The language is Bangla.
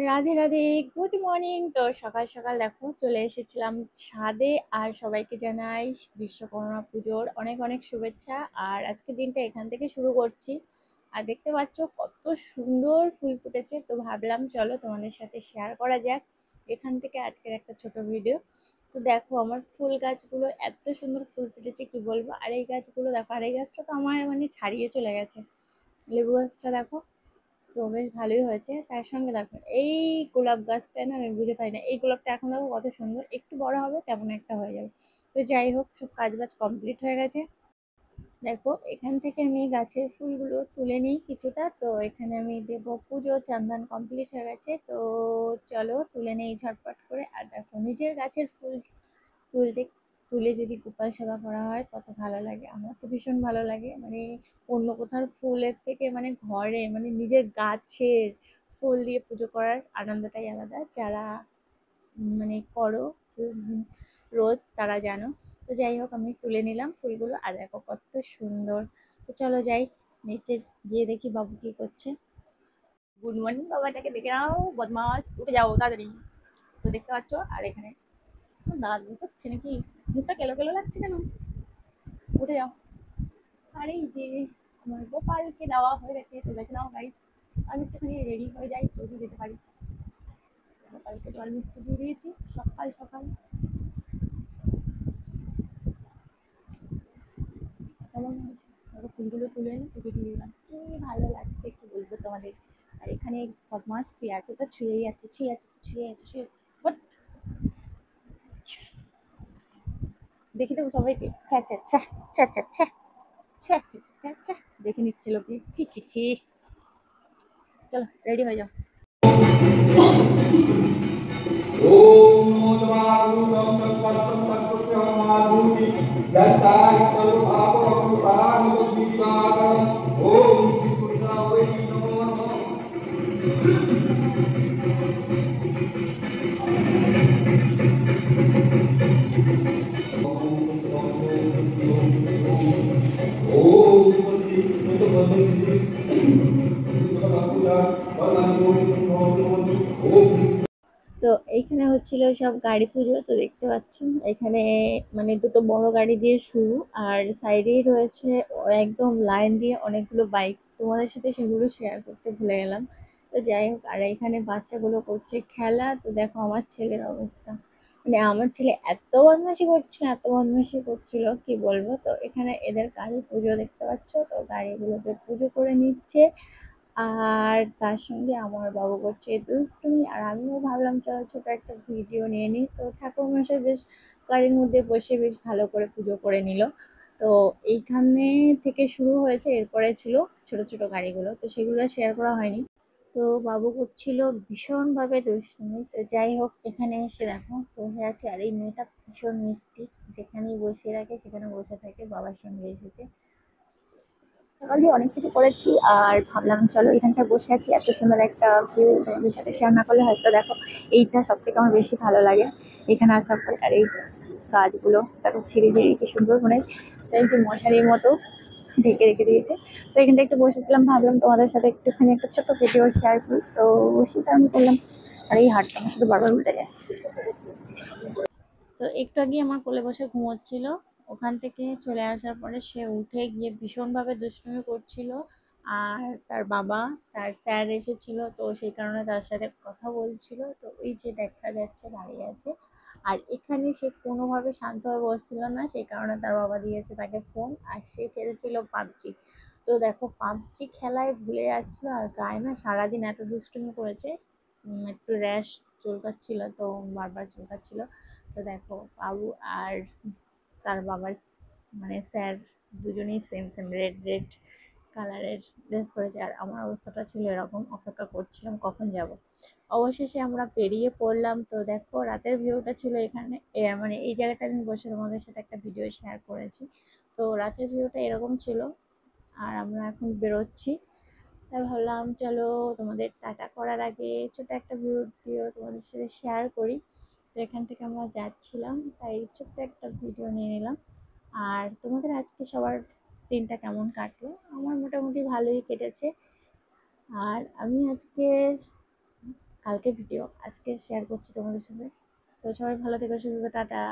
Radhe Radhe, good morning. তো সকাল সকাল দেখো চলে এসেছিলাম ছাদে। আর সবাইকে জানাই বিশ্বকর্মা পুজোর অনেক অনেক শুভেচ্ছা। আর আজকে দিনটা এখান থেকে শুরু করছি। আর দেখতে পাচ্ছ কত সুন্দর ফুল ফুটেছে, তো ভাবলাম চলো তোমাদের সাথে শেয়ার করা যাক এখান থেকে আজকের একটা ছোট ভিডিও। তো দেখো আমার ফুল গাছগুলো এত সুন্দর ফুল ফুটেছে কি বলবো। আর এই গাছগুলো দেখো, আর এই গাছটা তো আমার মানে ছাড়িয়ে চলে গেছে। লেবু গাছটা দেখো, তো বেশ ভালোই হয়েছে। তার সঙ্গে দেখো এই গোলাপ গাছটা না, আমি বুঝে পাই না এই গোলাপটা এখন দেখো কত সুন্দর, একটু বড় হবে তেমন একটা হয়ে যাবে। তো যাই হোক, সব কাজ বাজ কমপ্লিট হয়ে গেছে। দেখো এখান থেকে আমি গাছের ফুলগুলো তুলে নিই কিছুটা, তো এখানে আমি দেব পুজো। চান্দান কমপ্লিট হয়ে গেছে, তো চলো তুলে নেই ঝটপট করে। আর দেখো নিজের গাছের ফুল তুলতে তুলে যদি গোপাল সেবা করা হয় কত ভালো লাগে। আমার তো ভীষণ ভালো লাগে, মানে অন্য কোথাও ফুলের থেকে মানে ঘরে মানে নিজের গাছের ফুল দিয়ে পুজো করার আনন্দটাই আলাদা। যারা মানে করো রোজ তারা জানো। তো যাই হোক, আমি তুলে নিলাম ফুলগুলো। আর দেখো কত সুন্দর। তো চলো যাই নিচে গিয়ে দেখি বাবু কি করছে। গুড মর্নিং, বাবাটাকে দেখে নাও, বদমাস উঠে যাও তাড়াতাড়ি। তো দেখতে পাচ্ছ, আর এখানে দাঁত হচ্ছে নাকি, মুখটা কেলো কেলো লাগছে কেন, উঠে যাও। আর এই যে আমার গোপালকে দেওয়া হয়ে গেছে, তো দেখে নাও গাইস। আমি একটুখানি রেডি হয়ে যাই যদি যেতে পারি। গোপালকে জল মিষ্টি দিয়ে দিয়েছি সকাল সকাল। কেমন হয়েছে দেখো, ফুলগুলো তুলে এনে পুজো দিয়ে দিলাম, কি ভালো লাগছে কি বলবো তোমাদের। আর এখানে বদমাস শুয়ে আছে, তো ছুঁয়েই যাচ্ছে, ছুঁয়ে আছে, ছুঁয়ে আছে, ছুঁয়ে। বাট দেখি তো সবাইকে, ছ্যা ছ্যা ছ্যা ছ্যা ছ্যা ছ্যা ছ্যা ছ্যা ছ্যা ছ্যা দেখে নিচ্ছে লোকে, ছি ছি ছি। চলো রেডি হয়ে যাও। ओम नमो नमः तत्पस्तं तत्पुत्रं माधुति दत्ताय सर्वभावभूतानि तस्मिन्नारायणम् ओम श्री कृष्णाय नमो नमः ओम श्री তো এইখানে হচ্ছিল সব গাড়ি পুজো, তো দেখতে পাচ্ছেন এখানে মানে দুটো বড় গাড়ি দিয়ে শুরু। আর সাইডেই রয়েছে একদম লাইন দিয়ে অনেকগুলো বাইক, তোমাদের সাথে সেগুলো শেয়ার করতে ভুলে গেলাম। তো যাই হোক, আর এখানে বাচ্চাগুলো করছে খেলা। তো দেখো আমার ছেলের অবস্থা, মানে আমার ছেলে এত বদমাশি করছিল, এত বদমাশি করছিল কি বলবো। তো এখানে এদের গাড়ি পুজো দেখতে পাচ্ছ, তো গাড়িগুলোকে পুজো করে নিচ্ছে। আর তার সঙ্গে আমার বাবু করছে দুষ্টুমি। আর আমিও ভাবলাম চলো ছোট একটা ভিডিও নিয়ে নিই। তো ঠাকুরমশাই বেশ গাড়ির মধ্যে বসে বেশ ভালো করে পুজো করে নিল। তো এইখানে থেকে শুরু হয়েছে, এরপরে ছিল ছোট ছোট গাড়িগুলো, তো সেগুলো শেয়ার করা হয়নি। তো বাবু করছিল ভীষণভাবে দুষ্টুমি। তো যাই হোক, এখানে এসে দেখো বসে আছে। আর এই মেয়েটা ভীষণ মিষ্টি, যেখানেই বসিয়ে রাখে সেখানে বসে থাকে, বাবার সঙ্গে এসেছে। সকালে অনেক কিছু করেছি, আর ভাবলাম চলো এখানটায় বসে আছি, এত সুন্দর একটা ভিউ তোমাদের সাথে শেয়ার না করলে হয়তো। দেখো এইটা সব থেকে আমার বেশি ভালো লাগে এখানে আসার পর। আর এই গাছগুলো তারপর ছিঁড়ে ছিঁড়ে কি সুন্দর, মানে এই যে মশারির মতো ঢেকে রেখে দিয়েছে। তো এখানটা একটু বসেছিলাম, ভাবলাম তোমাদের সাথে একটুখানি একটা ছোট্ট ভিডিও শেয়ার করি, তো সেটা আমি করলাম। আর এই হাটটা আমার সাথে বারবার উল্টে যায়। তো একটু আগে আমার কোলে বসে ঘুমোচ্ছিল, ওখান থেকে চলে আসার পরে সে উঠে গিয়ে ভীষণভাবে দুষ্টুমি করছিল। আর তার বাবা, তার স্যার এসেছিল, তো সেই কারণে তার সাথে কথা বলছিল। তো ওই যে দেখা যাচ্ছে দাঁড়িয়ে আছে। আর এখানে সে কোনোভাবে শান্ত হয়ে বসছিল না, সেই কারণে তার বাবা দিয়েছে তাকে ফোন, আর সে খেলছিল পাবজি। তো দেখো পাবজি খেলায় ভুলে যাচ্ছিল। আর গায়ে না সারাদিন এত দুষ্টুমি করেছে, একটু র্যাশ চুলকাচ্ছিল, তো বারবার চুলকাচ্ছিল। তো দেখো বাবু আর তার বাবার মানে স্যার দুজনেই সেম সেম রেড রেড কালারের ড্রেস পরেছে। আর আমার অবস্থাটা ছিল এরকম, অপেক্ষা করছিলাম কখন যাব। অবশেষে আমরা পেরিয়ে পড়লাম। তো দেখো রাতের ভিউটা ছিল এখানে, মানে এই জায়গাটা আমি বসে তোমাদের সাথে একটা ভিডিও শেয়ার করেছি। তো রাতের ভিউটা এরকম ছিল। আর আমরা এখন বেরোচ্ছি। তাই ভাবলাম চলো তোমাদের টাটা করার আগে ছোট একটা ভিডিও তোমাদের সাথে শেয়ার করি। তো এখান থেকে আমরা যাচ্ছিলাম, তাই ছোট্ট একটা ভিডিও নিয়ে নিলাম। আর তোমাদের আজকে সবার দিনটা কেমন কাটলো? আমার মোটামুটি ভালোই কেটেছে। আর আমি আজকে কালকে ভিডিও আজকে শেয়ার করছি তোমাদের সাথে। তো সবাই ভালো থেকো, সুস্থ থেকো, টাটা।